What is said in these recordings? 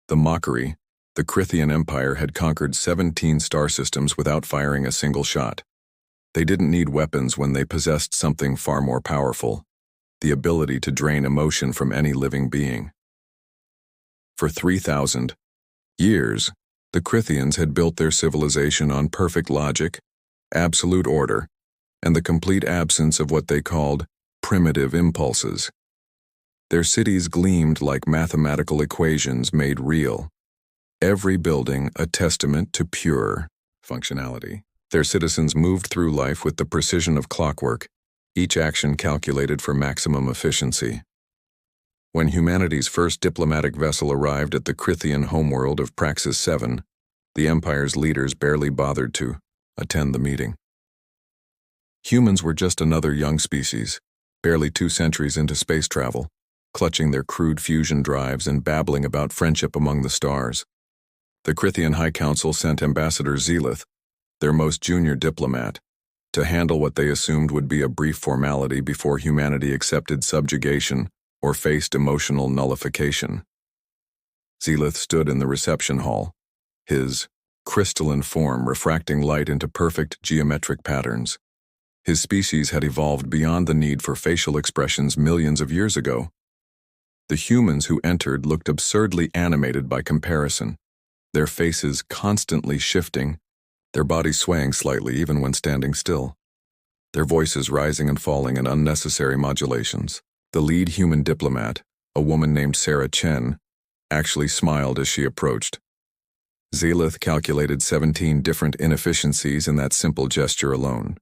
The mockery, the Crithian Empire had conquered 17 star systems without firing a single shot. They didn't need weapons when they possessed something far more powerful, the ability to drain emotion from any living being. For 3,000 years, the Crithians had built their civilization on perfect logic, absolute order, and the complete absence of what they called primitive impulses. Their cities gleamed like mathematical equations made real, every building a testament to pure functionality. Their citizens moved through life with the precision of clockwork, each action calculated for maximum efficiency. When humanity's first diplomatic vessel arrived at the Crithian homeworld of Praxis 7, the Empire's leaders barely bothered to attend the meeting. Humans were just another young species, barely 2 centuries into space travel, clutching their crude fusion drives and babbling about friendship among the stars. The Crithian High Council sent Ambassador Zelith, their most junior diplomat, to handle what they assumed would be a brief formality before humanity accepted subjugation or faced emotional nullification. Zelith stood in the reception hall, his crystalline form refracting light into perfect geometric patterns. His species had evolved beyond the need for facial expressions millions of years ago. The humans who entered looked absurdly animated by comparison, their faces constantly shifting, their bodies swaying slightly even when standing still, their voices rising and falling in unnecessary modulations. The lead human diplomat, a woman named Sarah Chen, actually smiled as she approached. Zelith calculated 17 different inefficiencies in that simple gesture alone.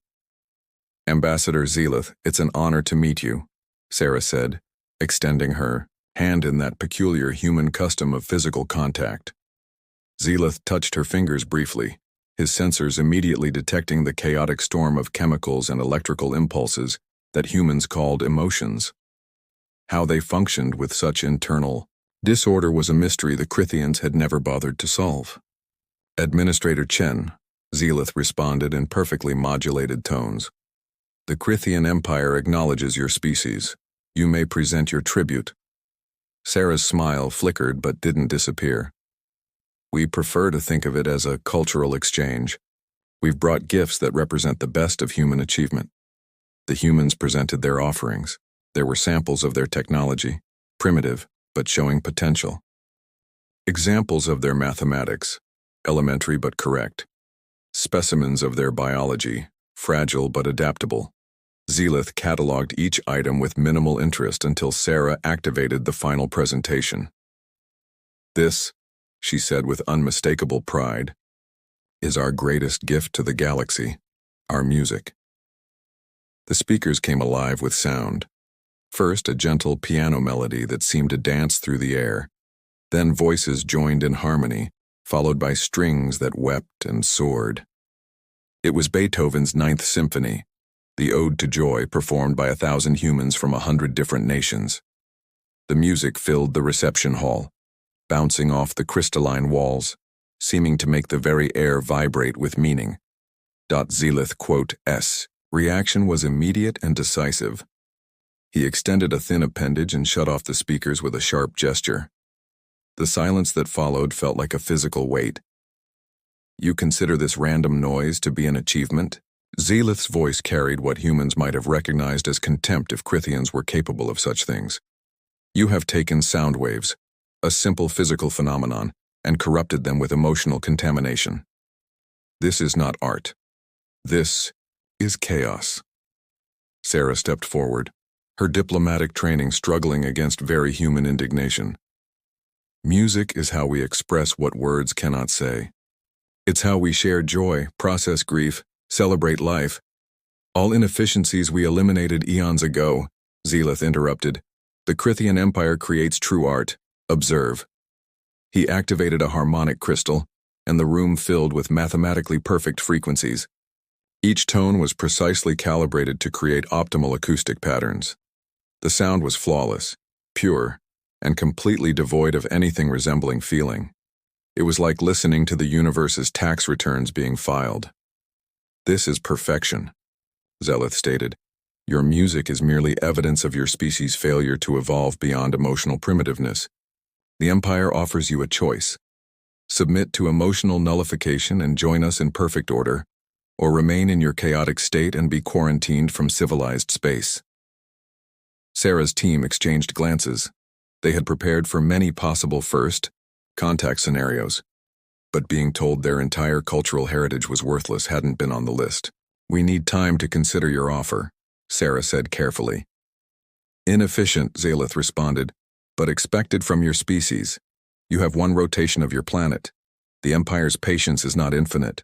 "Ambassador Zelith, it's an honor to meet you," Sarah said, extending her hand in that peculiar human custom of physical contact. Zelith touched her fingers briefly, his sensors immediately detecting the chaotic storm of chemicals and electrical impulses that humans called emotions. How they functioned with such internal disorder was a mystery the Crithians had never bothered to solve. "Administrator Chen," Zelith responded in perfectly modulated tones. "The Crithian Empire acknowledges your species. You may present your tribute." Sarah's smile flickered but didn't disappear. "We prefer to think of it as a cultural exchange. We've brought gifts that represent the best of human achievement." The humans presented their offerings. There were samples of their technology, primitive but showing potential. Examples of their mathematics, elementary but correct. Specimens of their biology, fragile but adaptable. Zelith cataloged each item with minimal interest until Sarah activated the final presentation. "This," she said with unmistakable pride, "is our greatest gift to the galaxy, our music." The speakers came alive with sound. First, a gentle piano melody that seemed to dance through the air. Then voices joined in harmony, followed by strings that wept and soared. It was Beethoven's Ninth Symphony, the Ode to Joy performed by 1,000 humans from 100 different nations. The music filled the reception hall, bouncing off the crystalline walls, seeming to make the very air vibrate with meaning. Zelith quote-s reaction was immediate and decisive. He extended a thin appendage and shut off the speakers with a sharp gesture. The silence that followed felt like a physical weight. "You consider this random noise to be an achievement?" Zelith's voice carried what humans might have recognized as contempt if Crithians were capable of such things. "You have taken sound waves, a simple physical phenomenon, and corrupted them with emotional contamination. This is not art. This is chaos." Sarah stepped forward, her diplomatic training struggling against very human indignation. "Music is how we express what words cannot say. It's how we share joy, process grief, celebrate life. All inefficiencies we eliminated eons ago," Zelith interrupted. "The Crithian Empire creates true art. Observe." He activated a harmonic crystal, and the room filled with mathematically perfect frequencies. Each tone was precisely calibrated to create optimal acoustic patterns. The sound was flawless, pure, and completely devoid of anything resembling feeling. It was like listening to the universe's tax returns being filed. "This is perfection," Zelith stated. "Your music is merely evidence of your species' failure to evolve beyond emotional primitiveness. The Empire offers you a choice. Submit to emotional nullification and join us in perfect order, or remain in your chaotic state and be quarantined from civilized space. Sarah's team exchanged glances. They had prepared for many possible first contact scenarios, but being told their entire cultural heritage was worthless hadn't been on the list. "We need time to consider your offer," Sarah said carefully. "Inefficient," Zalith responded, "but expected from your species. You have one rotation of your planet. The Empire's patience is not infinite."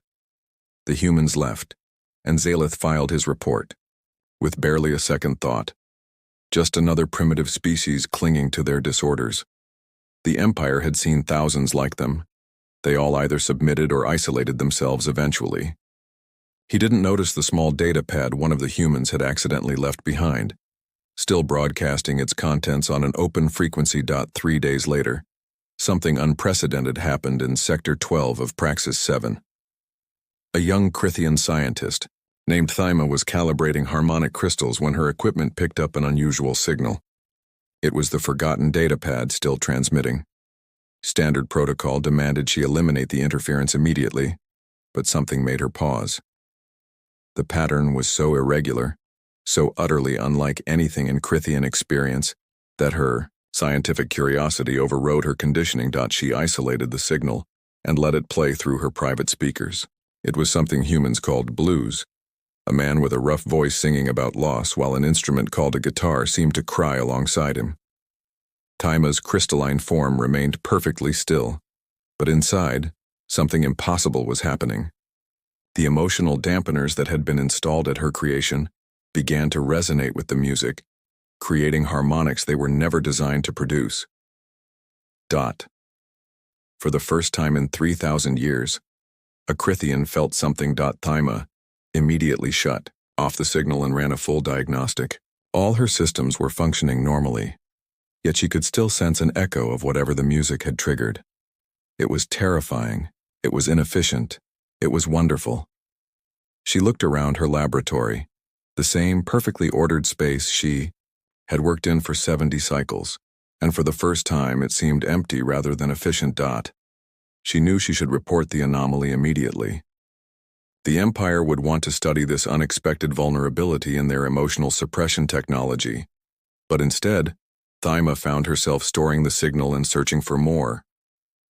The humans left, and Zalith filed his report, with barely a second thought. Just another primitive species clinging to their disorders. The Empire had seen thousands like them. They all either submitted or isolated themselves eventually. He didn't notice the small data pad one of the humans had accidentally left behind, still broadcasting its contents on an open frequency. 3 days later, something unprecedented happened in Sector 12 of Praxis 7. A young Crithian scientist named Thyma was calibrating harmonic crystals when her equipment picked up an unusual signal. It was the forgotten data pad still transmitting. Standard protocol demanded she eliminate the interference immediately, but something made her pause. The pattern was so irregular, so utterly unlike anything in Crithian experience, that her scientific curiosity overrode her conditioning. She isolated the signal and let it play through her private speakers. It was something humans called blues, a man with a rough voice singing about loss while an instrument called a guitar seemed to cry alongside him. Thyma's crystalline form remained perfectly still, but inside, something impossible was happening. The emotional dampeners that had been installed at her creation began to resonate with the music, creating harmonics they were never designed to produce. For the first time in 3,000 years, a Crithian felt something. Thyma immediately shut off the signal and ran a full diagnostic. All her systems were functioning normally, yet she could still sense an echo of whatever the music had triggered. It was terrifying, it was inefficient, it was wonderful. She looked around her laboratory, the same perfectly ordered space she had worked in for 70 cycles, and for the first time it seemed empty rather than efficient. She knew she should report the anomaly immediately. The Empire would want to study this unexpected vulnerability in their emotional suppression technology, but instead, Thyma found herself storing the signal and searching for more.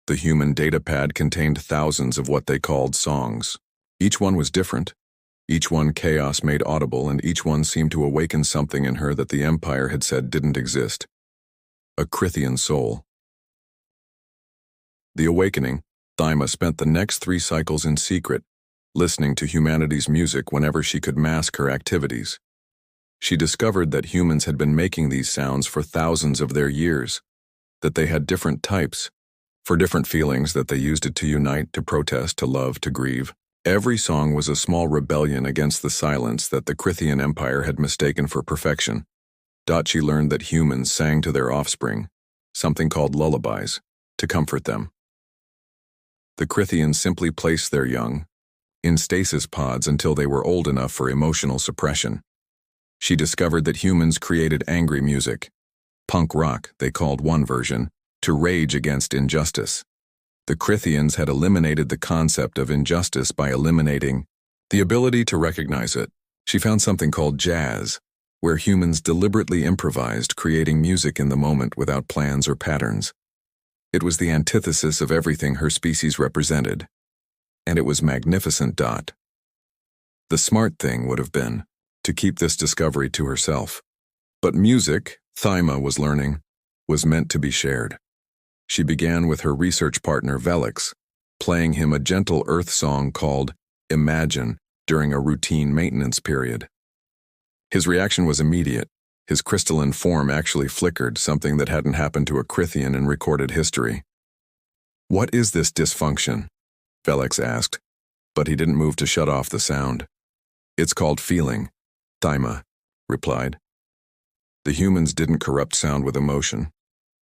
The human data pad contained thousands of what they called songs. Each one was different. Each one chaos made audible, and each one seemed to awaken something in her that the Empire had said didn't exist. A Crithian soul. The awakening, Thyma spent the next 3 cycles in secret, listening to humanity's music whenever she could mask her activities. She discovered that humans had been making these sounds for thousands of their years, that they had different types, for different feelings, that they used it to unite, to protest, to love, to grieve. Every song was a small rebellion against the silence that the Crithian Empire had mistaken for perfection. She learned that humans sang to their offspring, something called lullabies, to comfort them. The Crithians simply placed their young in stasis pods until they were old enough for emotional suppression. She discovered that humans created angry music, punk rock, they called one version, to rage against injustice. The Crithians had eliminated the concept of injustice by eliminating the ability to recognize it. She found something called jazz, where humans deliberately improvised, creating music in the moment without plans or patterns. It was the antithesis of everything her species represented, and it was magnificent. The smart thing would have been to keep this discovery to herself. But music, Thyma was learning, was meant to be shared. She began with her research partner Velix, playing him a gentle earth song called Imagine during a routine maintenance period. His reaction was immediate. His crystalline form actually flickered, something that hadn't happened to a Crithian in recorded history. "What is this dysfunction?" Velix asked, but he didn't move to shut off the sound. "It's called feeling," Thyma replied. The humans didn't corrupt sound with emotion.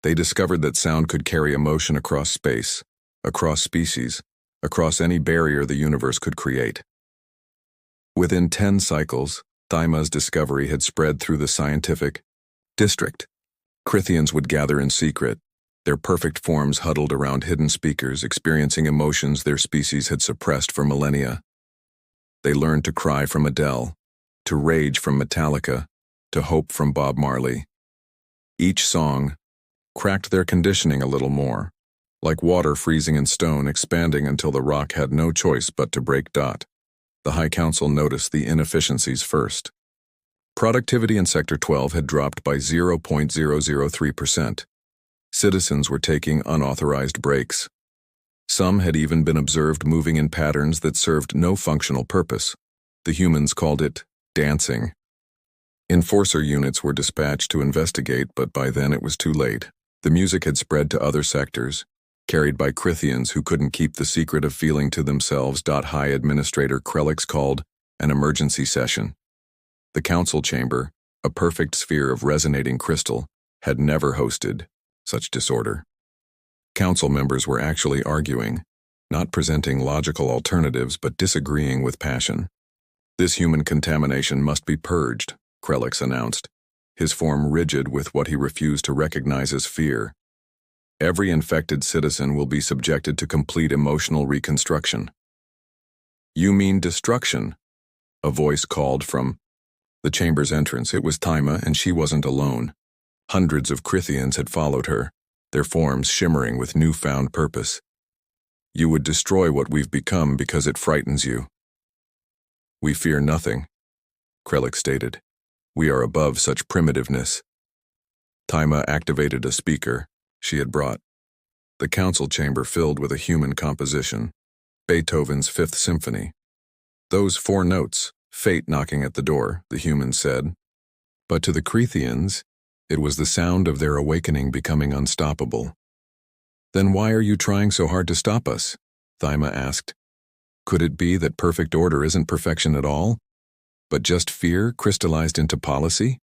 They discovered that sound could carry emotion across space, across species, across any barrier the universe could create. Within 10 cycles, Thyma's discovery had spread through the scientific district. Crithians would gather in secret, Their perfect forms huddled around hidden speakers, experiencing emotions their species had suppressed for millennia. They learned to cry from Adele, to rage from Metallica, to hope from Bob Marley. Each song cracked their conditioning a little more, like water freezing in stone, expanding until the rock had no choice but to break. The High Council noticed the inefficiencies first. Productivity in Sector 12 had dropped by 0.003%. Citizens were taking unauthorized breaks. Some had even been observed moving in patterns that served no functional purpose. The humans called it dancing. Enforcer units were dispatched to investigate, but by then it was too late. The music had spread to other sectors, carried by Crithians who couldn't keep the secret of feeling to themselves. High Administrator Krelix called an emergency session. The council chamber, a perfect sphere of resonating crystal, had never hosted such disorder. Council members were actually arguing, not presenting logical alternatives but disagreeing with passion. This human contamination must be purged, Krelix announced, his form rigid with what he refused to recognize as fear. Every infected citizen will be subjected to complete emotional reconstruction. You mean destruction? A voice called from the chamber's entrance. It was Taima, and she wasn't alone. Hundreds of Crithians had followed her, their forms shimmering with newfound purpose. You would destroy what we've become because it frightens you. We fear nothing, Krelix stated. We are above such primitiveness. Taima activated a speaker she had brought. The council chamber filled with a human composition, Beethoven's Fifth Symphony. Those 4 notes, fate knocking at the door, the humans said. But to the Crethians, it was the sound of their awakening becoming unstoppable. Then why are you trying so hard to stop us? Taima asked. Could it be that perfect order isn't perfection at all, but just fear crystallized into policy?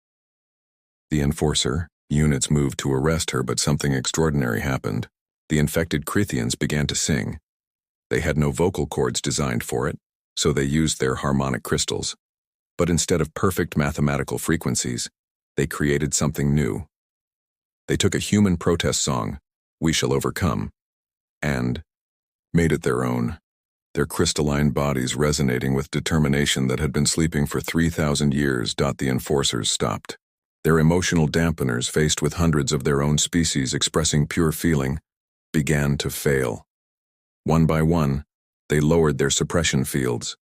The enforcer units moved to arrest her, but something extraordinary happened. The infected Crithians began to sing. They had no vocal cords designed for it, so they used their harmonic crystals. But instead of perfect mathematical frequencies, they created something new. They took a human protest song, We Shall Overcome, and made it their own, their crystalline bodies resonating with determination that had been sleeping for 3,000 years. The enforcers stopped. Their emotional dampeners, faced with hundreds of their own species expressing pure feeling, began to fail. One by one, they lowered their suppression fields.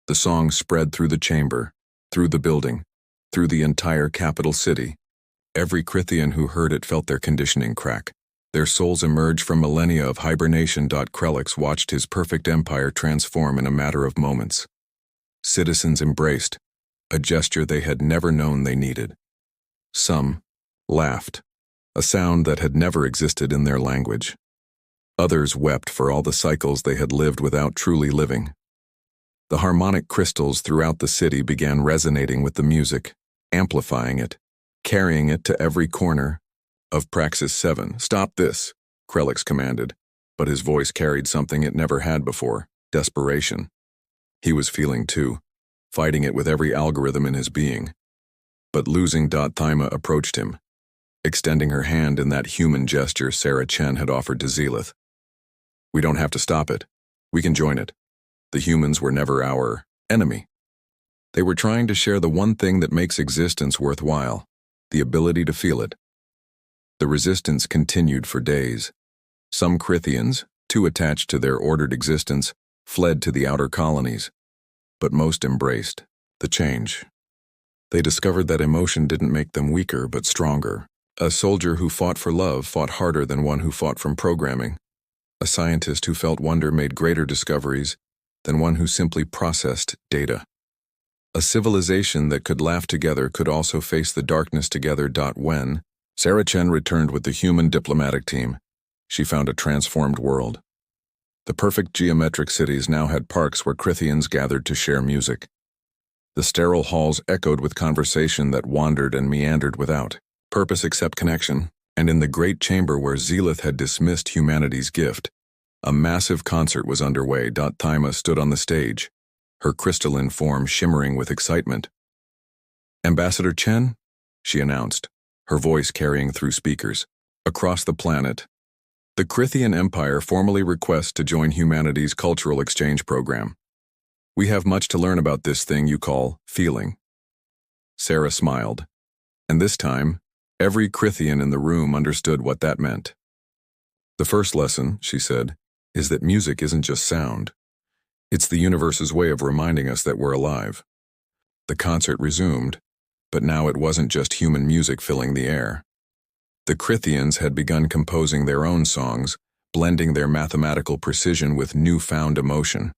The song spread through the chamber, through the building, through the entire capital city. Every Crithian who heard it felt their conditioning crack. Their souls emerged from millennia of hibernation. Krelix watched his perfect empire transform in a matter of moments. Citizens embraced, a gesture they had never known they needed. Some laughed, a sound that had never existed in their language. Others wept for all the cycles they had lived without truly living. The harmonic crystals throughout the city began resonating with the music, amplifying it, carrying it to every corner of Praxis 7. Stop this, Krelix commanded, but his voice carried something it never had before, desperation. He was feeling too, fighting it with every algorithm in his being. But losing. Taima approached him, extending her hand in that human gesture Sarah Chen had offered to Zelith. We don't have to stop it. We can join it. The humans were never our enemy. They were trying to share the one thing that makes existence worthwhile, the ability to feel it. The resistance continued for days. Some Crithians, too attached to their ordered existence, fled to the outer colonies, but most embraced the change. They discovered that emotion didn't make them weaker but stronger. A soldier who fought for love fought harder than one who fought from programming. A scientist who felt wonder made greater discoveries than one who simply processed data. A civilization that could laugh together could also face the darkness together. When Sarah Chen returned with the human diplomatic team, she found a transformed world. The perfect geometric cities now had parks where Crithians gathered to share music. The sterile halls echoed with conversation that wandered and meandered without purpose except connection, and in the great chamber where Zelith had dismissed humanity's gift, a massive concert was underway. Taima stood on the stage, her crystalline form shimmering with excitement. Ambassador Chen, she announced, her voice carrying through speakers. Across the planet, The Crithian Empire formally requests to join humanity's cultural exchange program. We have much to learn about this thing you call feeling. Sarah smiled. And this time, every Crithian in the room understood what that meant. The first lesson, she said, is that music isn't just sound. It's the universe's way of reminding us that we're alive. The concert resumed, but now it wasn't just human music filling the air. The Crithians had begun composing their own songs, blending their mathematical precision with newfound emotion.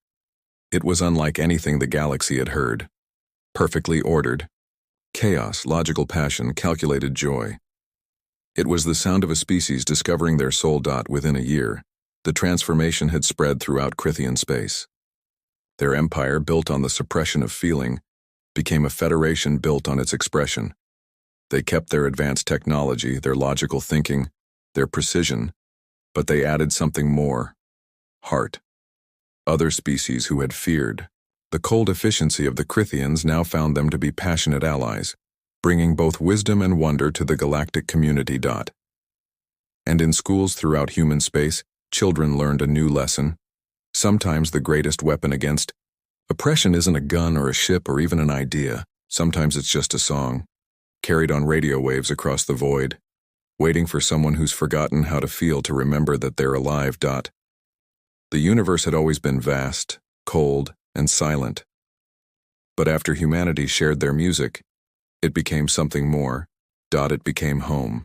It was unlike anything the galaxy had heard. Perfectly ordered. Chaos, logical passion, calculated joy. It was the sound of a species discovering their soul. Within a year, the transformation had spread throughout Crithian space. Their empire, built on the suppression of feeling, became a federation built on its expression. They kept their advanced technology, their logical thinking, their precision, but they added something more: heart. Other species who had feared the cold efficiency of the Crithians now found them to be passionate allies, bringing both wisdom and wonder to the galactic community. And in schools throughout human space, children learned a new lesson. Sometimes the greatest weapon against oppression isn't a gun or a ship or even an idea. Sometimes it's just a song, carried on radio waves across the void, waiting for someone who's forgotten how to feel to remember that they're alive. The universe had always been vast, cold, and silent. But after humanity shared their music, it became something more. It became home.